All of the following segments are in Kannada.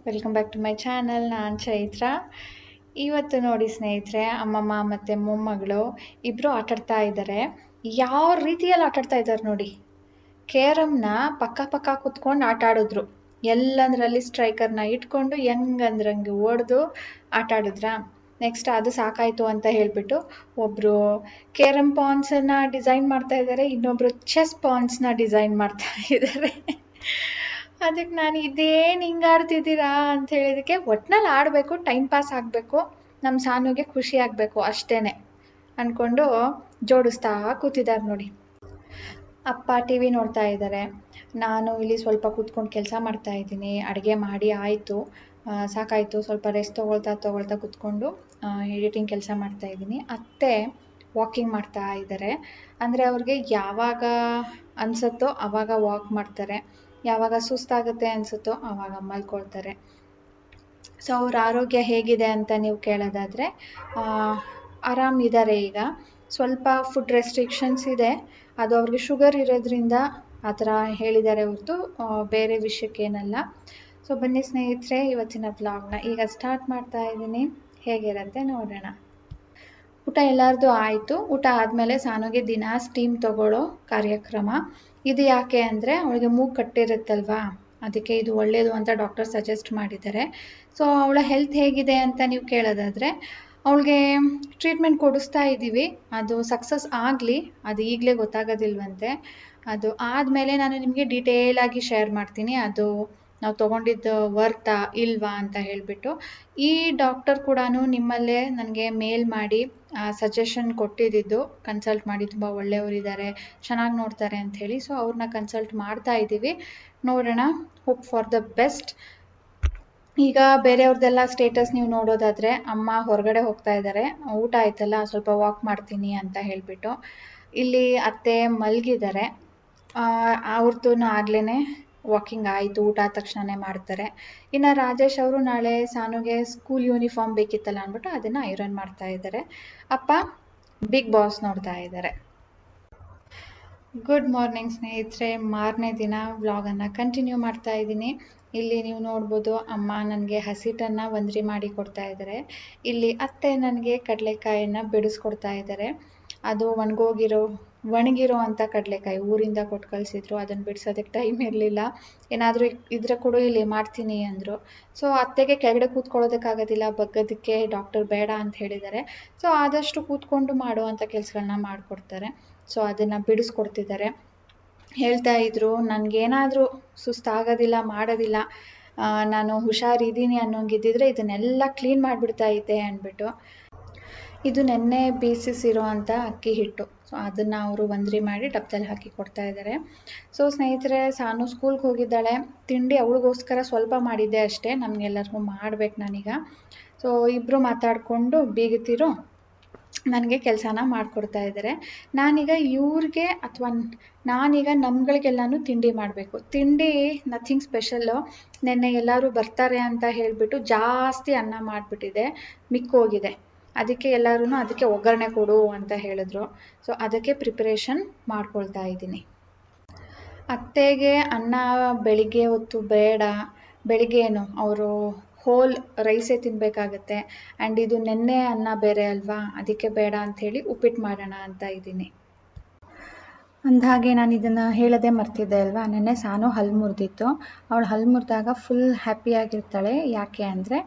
Welcome back to my channel. ನಾನು ಚೈತ್ರ. ಇವತ್ತು ನೋಡಿ ಸ್ನೇಹಿತರೆ, ಅಮ್ಮಮ್ಮ ಮತ್ತು ಮೊಮ್ಮಗಳು ಇಬ್ಬರು ಆಟಾಡ್ತಾ ಇದ್ದಾರೆ. ಯಾವ ರೀತಿಯಲ್ಲಿ ಆಟಾಡ್ತಾ ಇದ್ದಾರೆ ನೋಡಿ. ಕೇರಮ್ನ ಪಕ್ಕ ಕುತ್ಕೊಂಡು ಆಟ ಆಡಿದ್ರು. ಎಲ್ಲಂದ್ರಲ್ಲಿ ಸ್ಟ್ರೈಕರ್ನ ಇಟ್ಕೊಂಡು ಹೆಂಗಂದ್ರಂಗೆ ಹೊಡೆದು ಆಟ ಆಡಿದ್ರಾ. ನೆಕ್ಸ್ಟ್ ಅದು ಸಾಕಾಯಿತು ಅಂತ ಹೇಳಿಬಿಟ್ಟು ಒಬ್ಬರು ಕೇರಮ್ ಪಾನ್ಸನ್ನು ಡಿಸೈನ್ ಮಾಡ್ತಾ ಇದ್ದಾರೆ, ಇನ್ನೊಬ್ಬರು ಚೆಸ್ ಪಾನ್ಸ್ನ ಡಿಸೈನ್ ಮಾಡ್ತಾ ಇದ್ದಾರೆ. ಅದಕ್ಕೆ ನಾನು ಇದೇನು ಹಿಂಗೆ ಆಡ್ತಿದ್ದೀರಾ ಅಂತ ಹೇಳಿದಕ್ಕೆ, ಒಟ್ನಲ್ಲಿ ಆಡಬೇಕು, ಟೈಮ್ ಪಾಸ್ ಆಗಬೇಕು, ನಮ್ಮ ಸಾನುಗೆ ಖುಷಿ ಆಗಬೇಕು ಅಷ್ಟೇ ಅಂದ್ಕೊಂಡು ಜೋಡಿಸ್ತಾ ಕೂತಿದ್ದಾರೆ ನೋಡಿ. ಅಪ್ಪ ಟಿ ವಿ ನೋಡ್ತಾ ಇದ್ದಾರೆ, ನಾನು ಇಲ್ಲಿ ಸ್ವಲ್ಪ ಕೂತ್ಕೊಂಡು ಕೆಲಸ ಮಾಡ್ತಾ ಇದ್ದೀನಿ. ಅಡುಗೆ ಮಾಡಿ ಆಯಿತು, ಸಾಕಾಯಿತು, ಸ್ವಲ್ಪ ರೆಸ್ಟ್ ತೊಗೊಳ್ತಾ ಕೂತ್ಕೊಂಡು ಎಡಿಟಿಂಗ್ ಕೆಲಸ ಮಾಡ್ತಾ ಇದ್ದೀನಿ. ಅತ್ತೆ ವಾಕಿಂಗ್ ಮಾಡ್ತಾ ಇದ್ದಾರೆ. ಅಂದರೆ ಅವ್ರಿಗೆ ಯಾವಾಗ ಅನಿಸುತ್ತೋ ಆವಾಗ ವಾಕ್ ಮಾಡ್ತಾರೆ, ಯಾವಾಗ ಸುಸ್ತಾಗುತ್ತೆ ಅನಿಸುತ್ತೋ ಆವಾಗ ಮಲ್ಕೊಳ್ತಾರೆ. ಸೊ ಅವ್ರ ಆರೋಗ್ಯ ಹೇಗಿದೆ ಅಂತ ನೀವು ಕೇಳೋದಾದರೆ ಆರಾಮಿದ್ದಾರೆ. ಈಗ ಸ್ವಲ್ಪ ಫುಡ್ ರೆಸ್ಟ್ರಿಕ್ಷನ್ಸ್ ಇದೆ, ಅದು ಅವ್ರಿಗೆ ಶುಗರ್ ಇರೋದ್ರಿಂದ ಆ ಥರ ಹೇಳಿದ್ದಾರೆ ಹೊರತು ಬೇರೆ ವಿಷಯಕ್ಕೇನಲ್ಲ. ಸೊ ಬನ್ನಿ ಸ್ನೇಹಿತರೆ, ಇವತ್ತಿನ ವ್ಲಾಗ್ನ ಈಗ ಸ್ಟಾರ್ಟ್ ಮಾಡ್ತಾ ಇದ್ದೀನಿ. ಹೇಗಿರುತ್ತೆ ನೋಡೋಣ. ಊಟ ಎಲ್ಲರದು ಆಯಿತು. ಊಟ ಆದಮೇಲೆ ಸಾನುಗೆ ದಿನ ಸ್ಟೀಮ್ ತಗೊಳ್ಳೋ ಕಾರ್ಯಕ್ರಮ. ಇದು ಯಾಕೆ ಅಂದರೆ ಅವಳಿಗೆ ಮೂಗು ಕಟ್ಟಿರುತ್ತಲ್ವಾ, ಅದಕ್ಕೆ ಇದು ಒಳ್ಳೆಯದು ಅಂತ ಡಾಕ್ಟರ್ ಸಜೆಸ್ಟ್ ಮಾಡಿದ್ದಾರೆ. ಸೊ ಅವಳ ಹೆಲ್ತ್ ಹೇಗಿದೆ ಅಂತ ನೀವು ಕೇಳೋದಾದರೆ, ಅವಳಿಗೆ ಟ್ರೀಟ್ಮೆಂಟ್ ಕೊಡಿಸ್ತಾ ಇದ್ದೀವಿ. ಅದು ಸಕ್ಸಸ್ ಆಗಲಿ, ಅದು ಈಗಲೇ ಗೊತ್ತಾಗೋದಿಲ್ವಂತೆ. ಅದು ಆದಮೇಲೆ ನಾನು ನಿಮಗೆ ಡೀಟೇಲಾಗಿ ಶೇರ್ ಮಾಡ್ತೀನಿ, ಅದು ನಾವು ತೊಗೊಂಡಿದ್ದು ವರ್ತಾ ಇಲ್ವಾ ಅಂತ ಹೇಳಿಬಿಟ್ಟು. ಈ ಡಾಕ್ಟರ್ ಕೂಡ ನಿಮ್ಮಲ್ಲೇ ನನಗೆ ಮೇಲ್ ಮಾಡಿ ಸಜೆಷನ್ ಕೊಟ್ಟಿದ್ದು, ಕನ್ಸಲ್ಟ್ ಮಾಡಿ, ತುಂಬ ಒಳ್ಳೆಯವರಿದ್ದಾರೆ, ಚೆನ್ನಾಗಿ ನೋಡ್ತಾರೆ ಅಂಥೇಳಿ. ಸೊ ಅವ್ರನ್ನ ಕನ್ಸಲ್ಟ್ ಮಾಡ್ತಾ ಇದ್ದೀವಿ. ನೋಡೋಣ, ಹೋಪ್ ಫಾರ್ ದ ಬೆಸ್ಟ್. ಈಗ ಬೇರೆಯವ್ರದ್ದೆಲ್ಲ ಸ್ಟೇಟಸ್ ನೀವು ನೋಡೋದಾದರೆ, ಅಮ್ಮ ಹೊರಗಡೆ ಹೋಗ್ತಾ ಇದ್ದಾರೆ, ಊಟ ಆಯ್ತಲ್ಲ ಸ್ವಲ್ಪ ವಾಕ್ ಮಾಡ್ತೀನಿ ಅಂತ ಹೇಳಿಬಿಟ್ಟು. ಇಲ್ಲಿ ಅತ್ತೆ ಮಲಗಿದ್ದಾರೆ, ಅವ್ರದ್ದು ಆಗ್ಲೇ ವಾಕಿಂಗ್ ಆಯಿತು, ಊಟ ಆದ ತಕ್ಷಣವೇ ಮಾಡ್ತಾರೆ. ಇನ್ನು ರಾಜೇಶ್ ಅವರು ನಾಳೆ ಸಾನುಗೆ ಸ್ಕೂಲ್ ಯೂನಿಫಾರ್ಮ್ ಬೇಕಿತ್ತಲ್ಲ ಅಂದ್ಬಿಟ್ಟು ಅದನ್ನು ಐರನ್ ಮಾಡ್ತಾ ಇದ್ದಾರೆ. ಅಪ್ಪ ಬಿಗ್ ಬಾಸ್ ನೋಡ್ತಾ ಇದ್ದಾರೆ. ಗುಡ್ ಮಾರ್ನಿಂಗ್ ಸ್ನೇಹಿತರೆ, ಮಾರನೇ ದಿನ ವ್ಲಾಗನ್ನು ಕಂಟಿನ್ಯೂ ಮಾಡ್ತಾ ಇದ್ದೀನಿ. ಇಲ್ಲಿ ನೀವು ನೋಡ್ಬೋದು, ಅಮ್ಮ ನನಗೆ ಹಸಿಟ್ಟನ್ನು ವಂದ್ರಿ ಮಾಡಿ ಕೊಡ್ತಾ ಇದ್ದಾರೆ. ಇಲ್ಲಿ ಅತ್ತೆ ನನಗೆ ಕಡಲೆಕಾಯನ್ನು ಬಿಡಿಸ್ಕೊಡ್ತಾ ಇದ್ದಾರೆ. ಅದು ಒಣಗಿರೋ ಅಂಥ ಕಡಲೆಕಾಯಿ ಊರಿಂದ ಕೊಟ್ಟು ಕಳಿಸಿದ್ರು, ಅದನ್ನು ಬಿಡಿಸೋದಕ್ಕೆ ಟೈಮ್ ಇರಲಿಲ್ಲ. ಏನಾದರೂ ಇದ್ರೆ ಕೂಡ ಇಲ್ಲಿ ಮಾಡ್ತೀನಿ ಅಂದರು. ಸೊ ಅತ್ತೆಗೆ ಕೆಳಗಡೆ ಕೂತ್ಕೊಳ್ಳೋದಕ್ಕಾಗೋದಿಲ್ಲ, ಬಗ್ಗೋದಕ್ಕೆ ಡಾಕ್ಟರ್ ಬೇಡ ಅಂತ ಹೇಳಿದ್ದಾರೆ. ಸೊ ಆದಷ್ಟು ಕೂತ್ಕೊಂಡು ಮಾಡುವಂಥ ಕೆಲಸಗಳನ್ನ ಮಾಡಿಕೊಡ್ತಾರೆ. ಸೊ ಅದನ್ನು ಬಿಡಿಸ್ಕೊಡ್ತಿದ್ದಾರೆ. ಹೇಳ್ತಾ ಇದ್ರು, ನನಗೇನಾದರೂ ಸುಸ್ತಾಗೋದಿಲ್ಲ, ಮಾಡೋದಿಲ್ಲ, ನಾನು ಹುಷಾರಿದ್ದೀನಿ ಅನ್ನೋಂಗಿದ್ದಿದ್ರೆ ಇದನ್ನೆಲ್ಲ ಕ್ಲೀನ್ ಮಾಡಿಬಿಡ್ತಾ ಇದ್ದೆ ಅಂದ್ಬಿಟ್ಟು. ಇದು ನೆನ್ನೆ ಬೇಯಿಸಿರೋ ಅಂಥ ಅಕ್ಕಿ ಹಿಟ್ಟು. ಸೊ ಅದನ್ನು ಅವರು ವಂದ್ರಿ ಮಾಡಿ ಡಬ್ಬದಲ್ಲಿ ಹಾಕಿ ಕೊಡ್ತಾ ಇದ್ದಾರೆ. ಸೊ ಸ್ನೇಹಿತರೆ, ಸಾನು ಸ್ಕೂಲ್ಗೆ ಹೋಗಿದ್ದಾಳೆ. ತಿಂಡಿ ಅವಳಿಗೋಸ್ಕರ ಸ್ವಲ್ಪ ಮಾಡಿದ್ದೆ ಅಷ್ಟೇ, ನಮಗೆಲ್ಲರಿಗೂ ಮಾಡಬೇಕು ನಾನೀಗ. ಸೊ ಇಬ್ಬರು ಮಾತಾಡಿಕೊಂಡು ಬೀಗುತ್ತಿರು ನನಗೆ ಕೆಲಸನ ಮಾಡಿಕೊಡ್ತಾ ಇದ್ದಾರೆ. ನಾನೀಗ ಇವ್ರಿಗೆ ಅಥವಾ ನಾನೀಗ ನಮ್ಗಳಿಗೆಲ್ಲನೂ ತಿಂಡಿ ಮಾಡಬೇಕು. ತಿಂಡಿ ನಥಿಂಗ್ ಸ್ಪೆಷಲ್ಲು. ನೆನ್ನೆ ಎಲ್ಲರೂ ಬರ್ತಾರೆ ಅಂತ ಹೇಳಿಬಿಟ್ಟು ಜಾಸ್ತಿ ಅನ್ನ ಮಾಡಿಬಿಟ್ಟಿದೆ, ಮಿಕ್ಕೋಗಿದೆ. ಅದಕ್ಕೆ ಎಲ್ಲರೂ ಅದಕ್ಕೆ ಒಗ್ಗರಣೆ ಕೊಡು ಅಂತ ಹೇಳಿದ್ರು. ಸೊ ಅದಕ್ಕೆ ಪ್ರಿಪರೇಷನ್ ಮಾಡ್ಕೊಳ್ತಾ ಇದ್ದೀನಿ. ಅತ್ತೆಗೆ ಅನ್ನ ಬೆಳಿಗ್ಗೆ ಹೊತ್ತು ಬೇಡ, ಬೆಳಿಗ್ಗೆನು ಅವರು ಹೋಲ್ ರೈಸೇ ತಿನ್ನಬೇಕಾಗತ್ತೆ. ಆ್ಯಂಡ್ ಇದು ನೆನ್ನೆ ಅನ್ನ ಬೇರೆ ಅಲ್ವಾ, ಅದಕ್ಕೆ ಬೇಡ ಅಂಥೇಳಿ ಉಪ್ಪಿಟ್ಟು ಮಾಡೋಣ ಅಂತ ಇದ್ದೀನಿ. ಅಂದಹಾಗೆ ನಾನು ಇದನ್ನು ಹೇಳೋದೇ ಮರ್ತಿದ್ದೆ ಅಲ್ವಾ, ನೆನ್ನೆ ಸಾನು ಹಲ್ಲು ಮುರಿದಿತ್ತು. ಅವಳು ಹಲ್ಲು ಮುರಿದಾಗ ಫುಲ್ ಹ್ಯಾಪಿಯಾಗಿರ್ತಾಳೆ. ಯಾಕೆ ಅಂದರೆ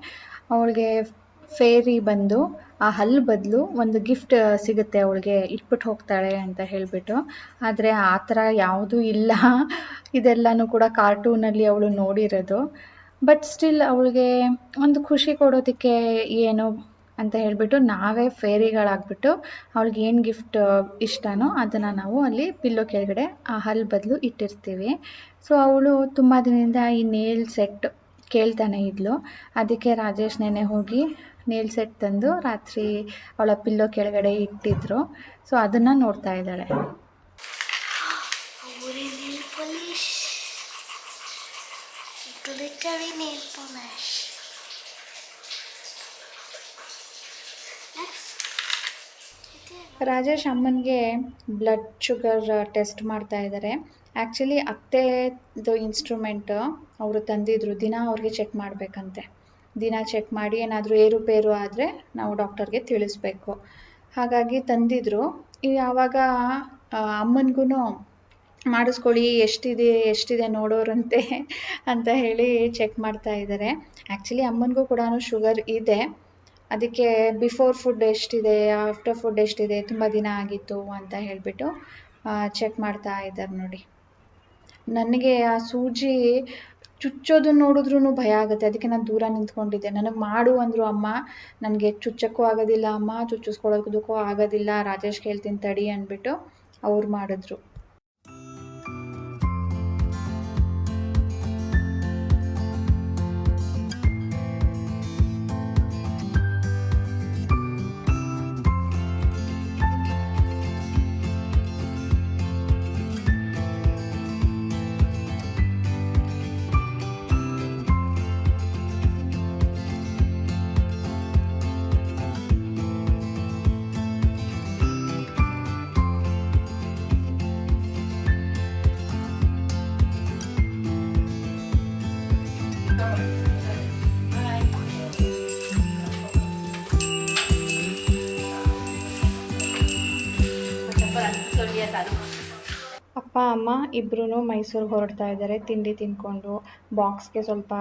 ಅವಳಿಗೆ ಫೇರಿ ಬಂದು ಆ ಹಲ್ಲು ಬದಲು ಒಂದು ಗಿಫ್ಟ್ ಸಿಗುತ್ತೆ ಅವಳಿಗೆ, ಇಟ್ಬಿಟ್ಟು ಹೋಗ್ತಾಳೆ ಅಂತ ಹೇಳಿಬಿಟ್ಟು. ಆದರೆ ಆ ಥರ ಯಾವುದೂ ಇಲ್ಲ. ಇದೆಲ್ಲನೂ ಕೂಡ ಕಾರ್ಟೂನಲ್ಲಿ ಅವಳು ನೋಡಿರೋದು. ಬಟ್ ಸ್ಟಿಲ್ ಅವಳಿಗೆ ಒಂದು ಖುಷಿ ಕೊಡೋದಕ್ಕೆ ಏನು ಅಂತ ಹೇಳಿಬಿಟ್ಟು ನಾವೇ ಫೇರಿಗಳಾಗ್ಬಿಟ್ಟು ಅವಳಿಗೆ ಏನು ಗಿಫ್ಟ್ ಇಷ್ಟನೋ ಅದನ್ನು ನಾವು ಅಲ್ಲಿ ಪಿಲ್ಲೋ ಕೆಳಗಡೆ ಆ ಹಲ್ಲು ಬದಲು ಇಟ್ಟಿರ್ತೀವಿ. ಸೊ ಅವಳು ತುಂಬ ದಿನದಿಂದ ಈ ನೇಲ್ ಸೆಟ್ ಕೇಳ್ತಾನೆ ಇದ್ಲು. ಅದಕ್ಕೆ ರಾಜೇಶ್ ನೆನೆ ಹೋಗಿ ನೇಲ್ ಸೆಟ್ ತಂದು ರಾತ್ರಿ ಅವಳ ಪಿಲ್ಲೋ ಕೆಳಗಡೆ ಇಟ್ಟಿದ್ರು. ಸೊ ಅದನ್ನು ನೋಡ್ತಾ ಇದ್ದಾಳೆ. ರಾಜೇಶ್ ಅಮ್ಮನಿಗೆ ಬ್ಲಡ್ ಶುಗರ್ ಟೆಸ್ಟ್ ಮಾಡ್ತಾ ಇದ್ದಾರೆ. ಆ್ಯಕ್ಚುಲಿ ಅತ್ತೆದು ಇನ್ಸ್ಟ್ರೂಮೆಂಟ್ ಅವರು ತಂದಿದ್ರು, ದಿನ ಅವ್ರಿಗೆ ಚೆಕ್ ಮಾಡಬೇಕಂತೆ. ದಿನ ಚೆಕ್ ಮಾಡಿ ಏನಾದರೂ ಏರುಪೇರು ಆದರೆ ನಾವು ಡಾಕ್ಟರ್ಗೆ ತಿಳಿಸ್ಬೇಕು. ಹಾಗಾಗಿ ತಂದಿದ್ರು. ಆವಾಗ ಅಮ್ಮನಿಗೂ ಮಾಡಿಸ್ಕೊಳ್ಳಿ, ಎಷ್ಟಿದೆ ನೋಡೋರಂತೆ ಅಂತ ಹೇಳಿ ಚೆಕ್ ಮಾಡ್ತಾ ಇದ್ದಾರೆ. ಆ್ಯಕ್ಚುಲಿ ಅಮ್ಮನಿಗೂ ಕೂಡ ಶುಗರ್ ಇದೆ, ಅದಕ್ಕೆ ಬಿಫೋರ್ ಫುಡ್ ಎಷ್ಟಿದೆ, ಆಫ್ಟರ್ ಫುಡ್ ಎಷ್ಟಿದೆ, ತುಂಬ ದಿನ ಆಗಿತ್ತು ಅಂತ ಹೇಳಿಬಿಟ್ಟು ಚೆಕ್ ಮಾಡ್ತಾ ಇದ್ದಾರೆ ನೋಡಿ. ನನಗೆ ಆ ಸೂಜಿ ಚುಚ್ಚೋದು ನೋಡಿದ್ರೂ ಭಯ ಆಗುತ್ತೆ, ಅದಕ್ಕೆ ನಾನು ದೂರ ನಿಂತ್ಕೊಂಡಿದ್ದೆ. ನನಗೆ ಮಾಡು ಅಂದರು ಅಮ್ಮ, ನನಗೆ ಚುಚ್ಚಕ್ಕೂ ಆಗೋದಿಲ್ಲ ಅಮ್ಮ, ಚುಚ್ಚಿಸ್ಕೊಳ್ಳೋದಕ್ಕೂ ಆಗೋದಿಲ್ಲ, ರಾಜೇಶ್ ಹೇಳ್ತೀನಿ ತಡಿ ಅಂದ್ಬಿಟ್ಟು ಅವ್ರು ಮಾಡಿದ್ರು. ಅಪ್ಪ ಅಮ್ಮ ಇಬ್ಬರೂ ಮೈಸೂರಿಗೆ ಹೊರಡ್ತಾ ಇದ್ದಾರೆ. ತಿಂಡಿ ತಿಂದ್ಕೊಂಡು ಬಾಕ್ಸ್ಗೆ ಸ್ವಲ್ಪ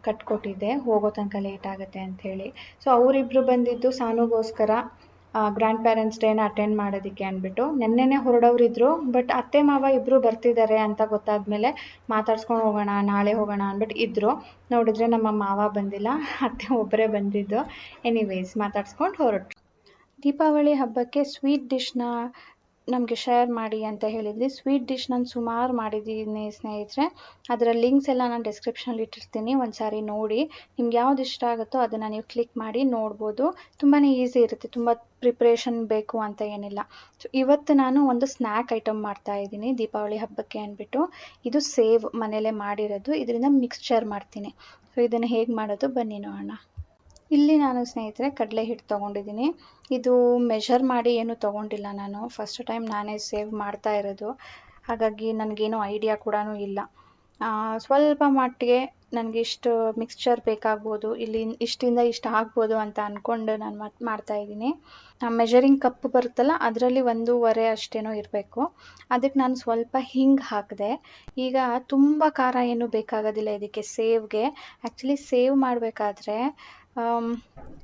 ಕಟ್ಕೊಟ್ಟಿದ್ದೆ, ಹೋಗೋ ತನಕ ಲೇಟ್ ಆಗುತ್ತೆ ಅಂಥೇಳಿ. ಸೊ ಅವರಿಬ್ಬರು ಬಂದಿದ್ದು ಸಾನುಗೋಸ್ಕರ ಗ್ರ್ಯಾಂಡ್ ಪೇರೆಂಟ್ಸ್ ಡೇನ ಅಟೆಂಡ್ ಮಾಡೋದಕ್ಕೆ ಅಂದ್ಬಿಟ್ಟು. ನೆನ್ನೆನೇ ಹೊರಡೋರಿದ್ರು, ಬಟ್ ಅತ್ತೆ ಮಾವ ಇಬ್ಬರು ಬರ್ತಿದ್ದಾರೆ ಅಂತ ಗೊತ್ತಾದ್ಮೇಲೆ ಮಾತಾಡ್ಸ್ಕೊಂಡು ಹೋಗೋಣ, ನಾಳೆ ಹೋಗೋಣ ಅಂದ್ಬಿಟ್ಟು ಇದ್ದರು. ನೋಡಿದ್ರೆ ನಮ್ಮ ಮಾವ ಬಂದಿಲ್ಲ, ಅತ್ತೆ ಒಬ್ಬರೇ ಬಂದಿದ್ದು. ಎನಿವೇಸ್ ಮಾತಾಡ್ಸ್ಕೊಂಡು ಹೊರಟರು. ದೀಪಾವಳಿ ಹಬ್ಬಕ್ಕೆ ಸ್ವೀಟ್ ಡಿಶ್ನ ನಮಗೆ ಶೇರ್ ಮಾಡಿ ಅಂತ ಹೇಳಿದ್ವಿ. ಸ್ವೀಟ್ ಡಿಶ್ ನಾನು ಸುಮಾರು ಮಾಡಿದ್ದೀನಿ ಸ್ನೇಹಿತರೆ, ಅದರ ಲಿಂಕ್ಸ್ ಎಲ್ಲ ನಾನು ಡಿಸ್ಕ್ರಿಪ್ಷನಲ್ಲಿ ಇಟ್ಟಿರ್ತೀನಿ, ಒಂದ್ಸಾರಿ ನೋಡಿ. ನಿಮ್ಗೆ ಯಾವ್ದು ಇಷ್ಟ ಆಗುತ್ತೋ ಅದನ್ನು ನೀವು ಕ್ಲಿಕ್ ಮಾಡಿ ನೋಡ್ಬೋದು. ತುಂಬಾ ಈಸಿ ಇರುತ್ತೆ, ತುಂಬ ಪ್ರಿಪ್ರೇಷನ್ ಬೇಕು ಅಂತ ಏನಿಲ್ಲ. ಸೊ ಇವತ್ತು ನಾನು ಒಂದು ಸ್ನ್ಯಾಕ್ ಐಟಮ್ ಮಾಡ್ತಾ ಇದ್ದೀನಿ ದೀಪಾವಳಿ ಹಬ್ಬಕ್ಕೆ ಅಂದ್ಬಿಟ್ಟು. ಇದು ಸೇವ್ ಮನೇಲೇ ಮಾಡಿರೋದು, ಇದರಿಂದ ಮಿಕ್ಸ್ಚರ್ ಮಾಡ್ತೀನಿ. ಸೊ ಇದನ್ನು ಹೇಗೆ ಮಾಡೋದು ಬನ್ನಿ ನೋಡೋಣ. ಇಲ್ಲಿ ನಾನು ಸ್ನೇಹಿತರೆ ಕಡಲೆ ಹಿಟ್ಟು ತೊಗೊಂಡಿದ್ದೀನಿ. ಇದು ಮೆಷರ್ ಮಾಡಿ ಏನು ತೊಗೊಂಡಿಲ್ಲ, ನಾನು ಫಸ್ಟ್ ಟೈಮ್ ನಾನೇ ಸೇವ್ ಮಾಡ್ತಾ ಇರೋದು, ಹಾಗಾಗಿ ನನಗೇನು ಐಡಿಯಾ ಕೂಡ ಇಲ್ಲ. ಸ್ವಲ್ಪ ಮಟ್ಟಿಗೆ ನನಗೆ ಇಷ್ಟು ಮಿಕ್ಸ್ಚರ್ ಬೇಕಾಗ್ಬೋದು, ಇಲ್ಲಿ ಇಷ್ಟಿಂದ ಇಷ್ಟು ಆಗ್ಬೋದು ಅಂತ ಅಂದ್ಕೊಂಡು ನಾನು ಮಾಡ್ತಾಯಿದ್ದೀನಿ. ಮೆಷರಿಂಗ್ ಕಪ್ ಬರುತ್ತಲ್ಲ, ಅದರಲ್ಲಿ 1.5 ಅಷ್ಟೇನೋ ಇರಬೇಕು. ಅದಕ್ಕೆ ನಾನು ಸ್ವಲ್ಪ ಹಿಂಗೆ ಹಾಕಿದೆ. ಈಗ ತುಂಬ ಖಾರ ಏನು ಬೇಕಾಗೋದಿಲ್ಲ ಇದಕ್ಕೆ ಸೇವ್ಗೆ. ಆ್ಯಕ್ಚುಲಿ ಸೇವ್ ಮಾಡಬೇಕಾದ್ರೆ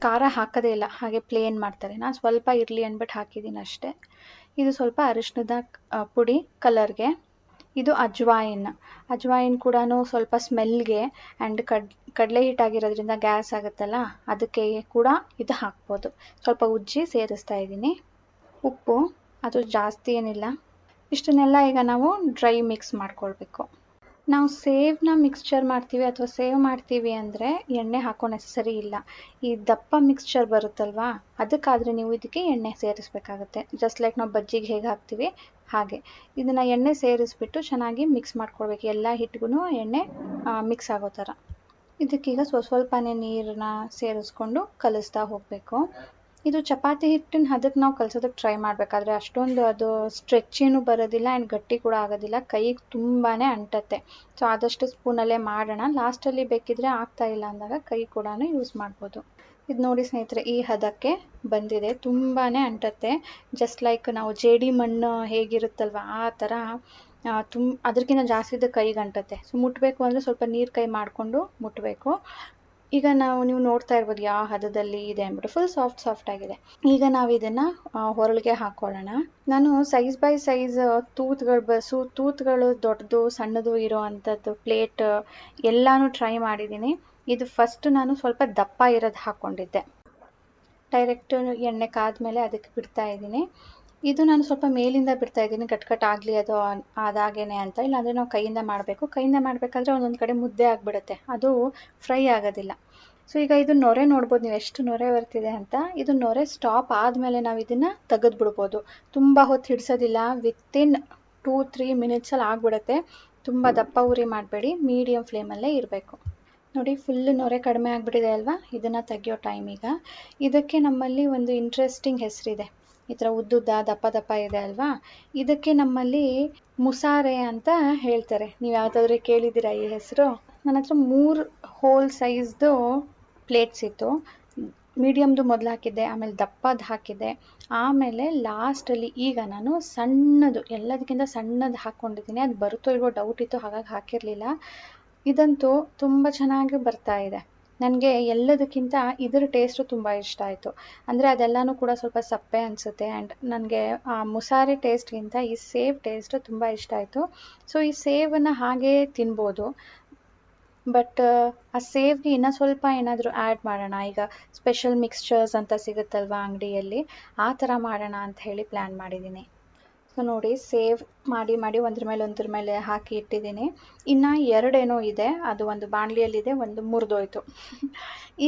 ಖಾರ ಹಾಕೋದೇ ಇಲ್ಲ, ಹಾಗೆ ಪ್ಲೇನ್ ಮಾಡ್ತಾರೆ. ನಾನು ಸ್ವಲ್ಪ ಇರಲಿ ಅಂದ್ಬಿಟ್ಟು ಹಾಕಿದ್ದೀನಿ ಅಷ್ಟೇ. ಇದು ಸ್ವಲ್ಪ ಅರಿಶಿಣದ ಪುಡಿ ಕಲರ್ಗೆ. ಇದು ಅಜ್ವಾಯಿನ್ ಕೂಡ ಸ್ವಲ್ಪ ಸ್ಮೆಲ್ಗೆ, ಆ್ಯಂಡ್ ಕಡಲೆ ಹಿಟ್ಟಾಗಿರೋದ್ರಿಂದ ಗ್ಯಾಸ್ ಆಗುತ್ತಲ್ಲ, ಅದಕ್ಕೆ ಕೂಡ ಇದು ಹಾಕ್ಬೋದು. ಸ್ವಲ್ಪ ಉಜ್ಜಿ ಸೇರಿಸ್ತಾ ಇದ್ದೀನಿ. ಉಪ್ಪು, ಅದು ಜಾಸ್ತಿ ಏನಿಲ್ಲ. ಇಷ್ಟನ್ನೆಲ್ಲ ಈಗ ನಾವು ಡ್ರೈ ಮಿಕ್ಸ್ ಮಾಡ್ಕೊಳ್ಬೇಕು. ನಾವು ಸೇವ್ನ ಮಿಕ್ಸ್ಚರ್ ಮಾಡ್ತೀವಿ ಅಥವಾ ಸೇವ್ ಮಾಡ್ತೀವಿ ಅಂದರೆ ಎಣ್ಣೆ ಹಾಕೋ ನೆಸಸರಿ ಇಲ್ಲ. ಈ ದಪ್ಪ ಮಿಕ್ಸ್ಚರ್ ಬರುತ್ತಲ್ವಾ, ಅದಕ್ಕಾದರೆ ನೀವು ಇದಕ್ಕೆ ಎಣ್ಣೆ ಸೇರಿಸ್ಬೇಕಾಗುತ್ತೆ. ಜಸ್ಟ್ ಲೈಕ್ ನಾವು ಬಜ್ಜಿಗೆ ಹೇಗೆ ಹಾಕ್ತೀವಿ ಹಾಗೆ ಇದನ್ನು ಎಣ್ಣೆ ಸೇರಿಸ್ಬಿಟ್ಟು ಚೆನ್ನಾಗಿ ಮಿಕ್ಸ್ ಮಾಡ್ಕೊಳ್ಬೇಕು. ಎಲ್ಲ ಹಿಟ್ಟಿಗೂ ಎಣ್ಣೆ ಮಿಕ್ಸ್ ಆಗೋ ಥರ. ಇದಕ್ಕೀಗ ಸ್ವಲ್ಪನೇ ನೀರನ್ನ ಸೇರಿಸ್ಕೊಂಡು ಕಲಿಸ್ತಾ ಹೋಗಬೇಕು. ಇದು ಚಪಾತಿ ಹಿಟ್ಟಿನ ಹದಕ್ಕೆ ನಾವು ಕಲಿಸೋದಕ್ಕೆ ಟ್ರೈ ಮಾಡಬೇಕಾದ್ರೆ ಅಷ್ಟೊಂದು ಅದು ಸ್ಟ್ರೆಚ್ಚೇನು ಬರೋದಿಲ್ಲ, ಆ್ಯಂಡ್ ಗಟ್ಟಿ ಕೂಡ ಆಗೋದಿಲ್ಲ, ಕೈಗೆ ತುಂಬಾ ಅಂಟತ್ತೆ. ಸೊ ಆದಷ್ಟು ಸ್ಪೂನಲ್ಲೇ ಮಾಡೋಣ. ಲಾಸ್ಟಲ್ಲಿ ಬೇಕಿದ್ರೆ ಆಗ್ತಾ ಇಲ್ಲ ಅಂದಾಗ ಕೈ ಕೂಡ ಯೂಸ್ ಮಾಡ್ಬೋದು. ಇದು ನೋಡಿ ಸ್ನೇಹಿತರೆ, ಈ ಹದಕ್ಕೆ ಬಂದಿದೆ. ತುಂಬಾ ಅಂಟತ್ತೆ, ಜಸ್ಟ್ ಲೈಕ್ ನಾವು ಜೇಡಿ ಮಣ್ಣು ಹೇಗಿರುತ್ತಲ್ವ ಆ ಥರ ಅದಕ್ಕಿಂತ ಜಾಸ್ತಿ ಕೈಗೆ ಅಂಟತ್ತೆ. ಸೊ ಮುಟ್ಟಬೇಕು ಅಂದರೆ ಸ್ವಲ್ಪ ನೀರು ಕೈ ಮಾಡಿಕೊಂಡು ಮುಟ್ಟಬೇಕು. ಈಗ ನೀವು ನೋಡ್ತಾ ಇರ್ಬೋದು ಯಾವ ಹದದಲ್ಲಿ ಇದೆ ಅಂದ್ಬಿಟ್ಟು, ಫುಲ್ ಸಾಫ್ಟ್ ಆಗಿದೆ. ಈಗ ನಾವು ಇದನ್ನು ಹೊರಳಿಗೆ ಹಾಕ್ಕೊಳ್ಳೋಣ. ನಾನು ಸೈಜ್ ಬೈ ಸೈಜ್ ತೂತ್ಗಳು ದೊಡ್ಡದು ಸಣ್ಣದು ಇರೋ ಅಂಥದ್ದು ಪ್ಲೇಟ್ ಎಲ್ಲನೂ ಟ್ರೈ ಮಾಡಿದ್ದೀನಿ. ಇದು ಫಸ್ಟ್ ನಾನು ಸ್ವಲ್ಪ ದಪ್ಪ ಇರೋದು ಹಾಕ್ಕೊಂಡಿದ್ದೆ. ಡೈರೆಕ್ಟ್ ಎಣ್ಣೆ ಕಾದ್ಮೇಲೆ ಅದಕ್ಕೆ ಬಿಡ್ತಾ ಇದ್ದೀನಿ. ಇದು ನಾನು ಸ್ವಲ್ಪ ಮೇಲಿಂದ ಬಿಡ್ತಾ ಇದ್ದೀನಿ, ಕಟ್ ಆಗಲಿ ಅದು ಅದಾಗೇನೆ ಅಂತ. ಇಲ್ಲಾಂದರೆ ನಾವು ಕೈಯಿಂದ ಮಾಡಬೇಕು. ಕೈಯಿಂದ ಮಾಡಬೇಕಾದ್ರೆ ಒಂದೊಂದು ಕಡೆ ಮುದ್ದೆ ಆಗಿಬಿಡುತ್ತೆ, ಅದು ಫ್ರೈ ಆಗೋದಿಲ್ಲ. ಸೊ ಈಗ ಇದು ನೊರೆ ನೋಡ್ಬೋದು ನೀವು ಎಷ್ಟು ನೊರೆ ಬರ್ತಿದೆ ಅಂತ. ಇದು ನೊರೆ ಸ್ಟಾಪ್ ಆದಮೇಲೆ ನಾವು ಇದನ್ನು ತೆಗೆದುಬಿಡ್ಬೋದು. ತುಂಬ ಹೊತ್ತು ಹಿಡಿಸೋದಿಲ್ಲ, ವಿತಿನ್ 2-3 ಮಿನಿಟ್ಸಲ್ಲಿ ಆಗಿಬಿಡುತ್ತೆ. ತುಂಬ ದಪ್ಪ ಉರಿ ಮಾಡಬೇಡಿ, ಮೀಡಿಯಮ್ ಫ್ಲೇಮಲ್ಲೇ ಇರಬೇಕು. ನೋಡಿ ಫುಲ್ ನೊರೆ ಕಡಿಮೆ ಆಗಿಬಿಟ್ಟಿದೆ ಅಲ್ವಾ, ಇದನ್ನು ತೆಗಿಯೋ ಟೈಮ್ ಈಗ. ಇದಕ್ಕೆ ನಮ್ಮಲ್ಲಿ ಒಂದು ಇಂಟ್ರೆಸ್ಟಿಂಗ್ ಹೆಸರಿದೆ, ಈ ಥರ ಉದ್ದುದ್ದ ದಪ್ಪ ದಪ್ಪ ಇದೆ ಅಲ್ವಾ, ಇದಕ್ಕೆ ನಮ್ಮಲ್ಲಿ ಮುಸಾರೆ ಅಂತ ಹೇಳ್ತಾರೆ. ನೀವು ಯಾವುದಾದ್ರೂ ಕೇಳಿದ್ದೀರಾ ಈ ಹೆಸರು? ನನ್ನ ಹತ್ರ 3 ಹೋಲ್ ಸೈಜ್ದು ಪ್ಲೇಟ್ಸ್ ಇತ್ತು. ಮೀಡಿಯಮ್ದು ಮೊದಲು ಹಾಕಿದ್ದೆ, ಆಮೇಲೆ ದಪ್ಪದು ಹಾಕಿದ್ದೆ, ಆಮೇಲೆ ಲಾಸ್ಟಲ್ಲಿ ಈಗ ನಾನು ಸಣ್ಣದು, ಎಲ್ಲದಕ್ಕಿಂತ ಸಣ್ಣದು ಹಾಕ್ಕೊಂಡಿದ್ದೀನಿ. ಅದು ಬರುತ್ತೋ ಇಲ್ವೋ ಡೌಟ್ ಇತ್ತು, ಹಾಗಾಗಿ ಹಾಕಿರಲಿಲ್ಲ. ಇದಂತೂ ತುಂಬ ಚೆನ್ನಾಗಿ ಬರ್ತಾ ಇದೆ. ನನಗೆ ಎಲ್ಲದಕ್ಕಿಂತ ಇದರ ಟೇಸ್ಟು ತುಂಬ ಇಷ್ಟ ಆಯಿತು. ಅಂದರೆ ಅದೆಲ್ಲನೂ ಕೂಡ ಸ್ವಲ್ಪ ಸಪ್ಪೆ ಅನಿಸುತ್ತೆ, ಆ್ಯಂಡ್ ನನಗೆ ಆ ಮುಸಾರೆ ಟೇಸ್ಟ್ಗಿಂತ ಈ ಸೇವ್ ಟೇಸ್ಟು ತುಂಬ ಇಷ್ಟ ಆಯಿತು. ಸೊ ಈ ಸೇವನ್ನು ಹಾಗೇ ತಿನ್ಬೋದು, ಬಟ್ ಆ ಸೇವ್ಗೆ ಇನ್ನೂ ಸ್ವಲ್ಪ ಏನಾದರೂ ಆ್ಯಡ್ ಮಾಡೋಣ. ಈಗ ಸ್ಪೆಷಲ್ ಮಿಕ್ಸ್ಚರ್ಸ್ ಅಂತ ಸಿಗುತ್ತಲ್ವ ಅಂಗಡಿಯಲ್ಲಿ, ಆ ಥರ ಮಾಡೋಣ ಅಂತ ಹೇಳಿ ಪ್ಲ್ಯಾನ್ ಮಾಡಿದ್ದೀನಿ. ಸೊ ನೋಡಿ, ಸೇವ್ ಮಾಡಿ ಒಂದ್ರ ಮೇಲೆ ಹಾಕಿ ಇಟ್ಟಿದ್ದೀನಿ. ಇನ್ನು 2 ಏನೋ ಇದೆ, ಅದು ಒಂದು ಬಾಣಲಿಯಲ್ಲಿದೆ, ಒಂದು ಮುರಿದೋಯ್ತು.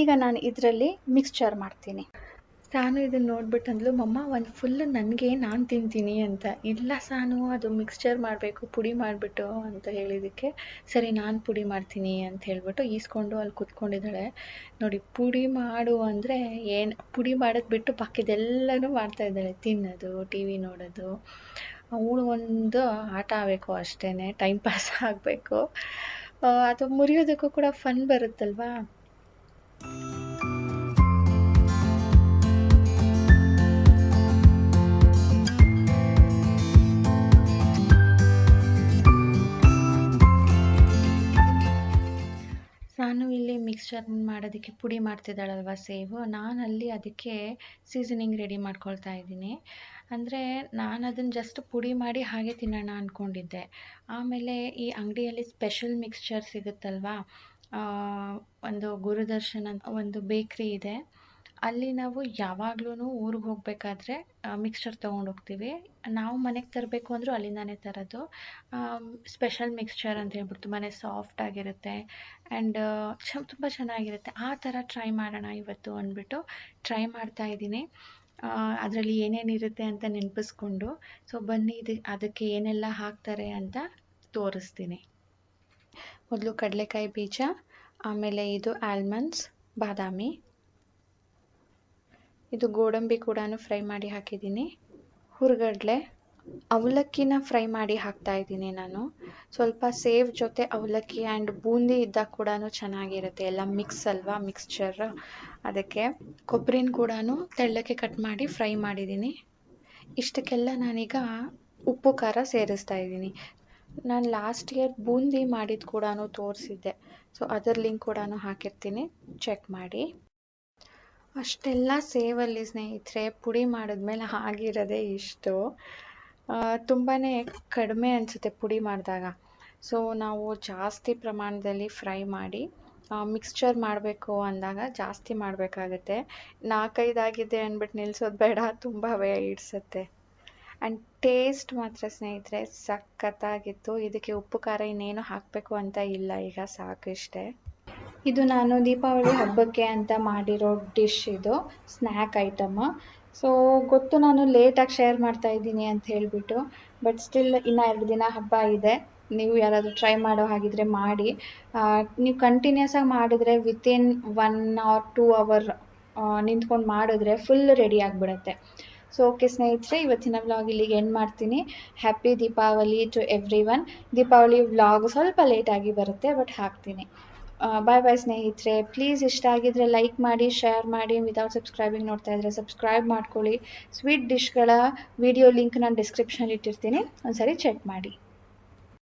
ಈಗ ನಾನು ಇದರಲ್ಲಿ ಮಿಕ್ಸ್ಚರ್ ಮಾಡ್ತೀನಿ. ಸಾನು ಇದನ್ನು ನೋಡ್ಬಿಟ್ಟು ಅಂದ್ಲು, ಮಮ್ಮ ಒಂದು ಫುಲ್ ನನಗೆ ನಾನು ತಿಂತೀನಿ ಅಂತ. ಇಲ್ಲ ಸಾನು, ಅದು ಮಿಕ್ಸ್ಚರ್ ಮಾಡಬೇಕು ಪುಡಿ ಮಾಡಿಬಿಟ್ಟು ಅಂತ ಹೇಳಿದ್ದಕ್ಕೆ, ಸರಿ ನಾನು ಪುಡಿ ಮಾಡ್ತೀನಿ ಅಂತ ಹೇಳ್ಬಿಟ್ಟು ಈಸ್ಕೊಂಡು ಅಲ್ಲಿ ಕೂತ್ಕೊಂಡಿದ್ದಾಳೆ. ನೋಡಿ, ಪುಡಿ ಮಾಡು ಅಂದರೆ ಏನು, ಪುಡಿ ಮಾಡೋದು ಬಿಟ್ಟು ಬಾಕಿದೆಲ್ಲನೂ ಮಾಡ್ತಾಯಿದ್ದಾಳೆ. ತಿನ್ನೋದು, ಟಿ ವಿ ನೋಡೋದು, ಅವಳು ಒಂದು ಆಟ ಆಗಬೇಕು ಅಷ್ಟೇ, ಟೈಮ್ ಪಾಸ್ ಆಗಬೇಕು. ಅದು ಮುರಿಯೋದಕ್ಕೂ ಕೂಡ ಫನ್ ಬರುತ್ತಲ್ವಾ. ನಾನು ಇಲ್ಲಿ ಮಿಕ್ಸ್ಚರ್ ಮಾಡೋದಕ್ಕೆ ಪುಡಿ ಮಾಡ್ತಿದ್ದಾಳಲ್ವ ಸೇವು, ನಾನಲ್ಲಿ ಅದಕ್ಕೆ ಸೀಸನಿಂಗ್ ರೆಡಿ ಮಾಡ್ಕೊಳ್ತಾ ಇದ್ದೀನಿ. ಅಂದರೆ ನಾನು ಅದನ್ನು ಜಸ್ಟ್ ಪುಡಿ ಮಾಡಿ ಹಾಗೆ ತಿನ್ನೋಣ ಅಂದ್ಕೊಂಡಿದ್ದೆ. ಆಮೇಲೆ ಈ ಅಂಗಡಿಯಲ್ಲಿ ಸ್ಪೆಷಲ್ ಮಿಕ್ಸ್ಚರ್ ಸಿಗುತ್ತಲ್ವ, ಒಂದು ಗುರುದರ್ಶನ್ ಅಂತ ಒಂದು ಬೇಕ್ರಿ ಇದೆ, ಅಲ್ಲಿ ನಾವು ಯಾವಾಗ್ಲೂ ಊರಿಗೆ ಹೋಗಬೇಕಾದ್ರೆ ಮಿಕ್ಸ್ಚರ್ ತೊಗೊಂಡೋಗ್ತೀವಿ. ನಾವು ಮನೆಗೆ ತರಬೇಕು ಅಂದರೂ ಅಲ್ಲಿಂದಾನೇ ತರೋದು. ಸ್ಪೆಷಲ್ ಮಿಕ್ಸ್ಚರ್ ಅಂತ ಹೇಳ್ಬಿಟ್ಟು ಮನೆ ಸಾಫ್ಟ್ ಆಗಿರುತ್ತೆ, ಆ್ಯಂಡ್ ತುಂಬ ಚೆನ್ನಾಗಿರುತ್ತೆ. ಆ ಥರ ಟ್ರೈ ಮಾಡೋಣ ಇವತ್ತು ಅಂದ್ಬಿಟ್ಟು ಟ್ರೈ ಮಾಡ್ತಾ ಇದ್ದೀನಿ. ಅದರಲ್ಲಿ ಏನೇನಿರುತ್ತೆ ಅಂತ ನೆನಪಿಸ್ಕೊಂಡು. ಸೊ ಬನ್ನಿ, ಅದಕ್ಕೆ ಏನೆಲ್ಲ ಹಾಕ್ತಾರೆ ಅಂತ ತೋರಿಸ್ತೀನಿ. ಮೊದಲು ಕಡಲೆಕಾಯಿ ಬೀಜ, ಆಮೇಲೆ ಇದು ಆಲ್ಮಂಡ್ಸ್, ಬಾದಾಮಿ, ಇದು ಗೋಡಂಬಿ ಕೂಡ ಫ್ರೈ ಮಾಡಿ ಹಾಕಿದ್ದೀನಿ, ಹುರ್ಗಡ್ಲೆ, ಅವಲಕ್ಕಿನ ಫ್ರೈ ಮಾಡಿ ಹಾಕ್ತಾ ಇದ್ದೀನಿ ನಾನು. ಸ್ವಲ್ಪ ಸೇವ್ ಜೊತೆ ಅವಲಕ್ಕಿ ಆ್ಯಂಡ್ ಬೂಂದಿ ಇದ್ದಾಗ ಕೂಡ ಚೆನ್ನಾಗಿರುತ್ತೆ, ಎಲ್ಲ ಮಿಕ್ಸ್ ಅಲ್ವಾ ಮಿಕ್ಸ್ಚರ್. ಅದಕ್ಕೆ ಕೊಬ್ಬರಿನ ಕೂಡ ತೆಳ್ಳಕ್ಕೆ ಕಟ್ ಮಾಡಿ ಫ್ರೈ ಮಾಡಿದ್ದೀನಿ. ಇಷ್ಟಕ್ಕೆಲ್ಲ ನಾನೀಗ ಉಪ್ಪು ಖಾರ ಸೇರಿಸ್ತಾ ಇದ್ದೀನಿ. ನಾನು ಲಾಸ್ಟ್ ಇಯರ್ ಬೂಂದಿ ಮಾಡಿದ್ದು ಕೂಡ ತೋರಿಸಿದ್ದೆ, ಸೊ ಅದರ ಲಿಂಕ್ ಕೂಡ ಹಾಕಿರ್ತೀನಿ, ಚೆಕ್ ಮಾಡಿ. ಅಷ್ಟೆಲ್ಲ ಸೇವಲ್ಲಿ ಸ್ನೇಹಿತರೆ ಪುಡಿ ಮಾಡಿದ್ಮೇಲೆ ಆಗಿರೋದೇ ಇಷ್ಟು. ತುಂಬಾ ಕಡಿಮೆ ಅನಿಸುತ್ತೆ ಪುಡಿ ಮಾಡಿದಾಗ. ಸೊ ನಾವು ಜಾಸ್ತಿ ಪ್ರಮಾಣದಲ್ಲಿ ಫ್ರೈ ಮಾಡಿ ಮಿಕ್ಸ್ಚರ್ ಮಾಡಬೇಕು ಅಂದಾಗ ಜಾಸ್ತಿ ಮಾಡಬೇಕಾಗತ್ತೆ. 4-5 ಆಗಿದೆ ಅಂದ್ಬಿಟ್ಟು ನಿಲ್ಲಿಸೋದು ಬೇಡ, ತುಂಬ ಇಡಿಸುತ್ತೆ. ಆ್ಯಂಡ್ ಟೇಸ್ಟ್ ಮಾತ್ರ ಸ್ನೇಹಿತರೆ ಸಖತ್ತಾಗಿತ್ತು. ಇದಕ್ಕೆ ಉಪ್ಪು ಖಾರ ಇನ್ನೇನು ಹಾಕಬೇಕು ಅಂತ ಇಲ್ಲ, ಈಗ ಸಾಕು ಇಷ್ಟೇ. ಇದು ನಾನು ದೀಪಾವಳಿ ಹಬ್ಬಕ್ಕೆ ಅಂತ ಮಾಡಿರೋ ಡಿಶ್, ಇದು ಸ್ನ್ಯಾಕ್ ಐಟಮ್. ಸೊ ಗೊತ್ತು ನಾನು ಲೇಟಾಗಿ ಶೇರ್ ಮಾಡ್ತಾ ಇದ್ದೀನಿ ಅಂತ ಹೇಳಿಬಿಟ್ಟು, ಬಟ್ ಸ್ಟಿಲ್ ಇನ್ನೂ 2 ದಿನ ಹಬ್ಬ ಇದೆ. ನೀವು ಯಾರಾದರೂ ಟ್ರೈ ಮಾಡೋ ಹಾಗಿದ್ರೆ ಮಾಡಿ. ನೀವು ಕಂಟಿನ್ಯೂಸ್ ಆಗಿ ಮಾಡಿದ್ರೆ ವಿತಿನ್ 1 or 2 hour ನಿಂತ್ಕೊಂಡು ಮಾಡಿದ್ರೆ ಫುಲ್ ರೆಡಿ ಆಗಿಬಿಡುತ್ತೆ. ಸೊ ಓಕೆ ಸ್ನೇಹಿತರೆ, ಇವತ್ತಿನ ವ್ಲಾಗ್ ಇಲ್ಲಿಗೆ ಎಂಡ್ ಮಾಡ್ತೀನಿ. Happy Deepavali to everyone. Deepavali vlog ಸ್ವಲ್ಪ ಲೇಟಾಗಿ ಬರುತ್ತೆ, ಬಟ್ ಹಾಕ್ತೀನಿ. ಬಾಯ್ ಸ್ನೇಹಿತರೆ. ಪ್ಲೀಸ್ ಇಷ್ಟ ಆಗಿದ್ರೆ ಲೈಕ್ ಮಾಡಿ, ಶೇರ್ ಮಾಡಿ. ವಿತೌಟ್ ಸಬ್ಸ್ಕ್ರೈಬಿಂಗ್ ನೋಡ್ತಾ ಇದ್ರೆ ಸಬ್ಸ್ಕ್ರೈಬ್ ಮಾಡ್ಕೊಳ್ಳಿ. ಸ್ವೀಟ್ ಡಿಶ್ಗಳ ವಿಡಿಯೋ ಲಿಂಕ್ ನಾನು ಡಿಸ್ಕ್ರಿಪ್ಷನಲ್ಲಿ ಇಟ್ಟಿರ್ತೀನಿ, ಒಂದ್ಸರಿ ಚೆಕ್ ಮಾಡಿ.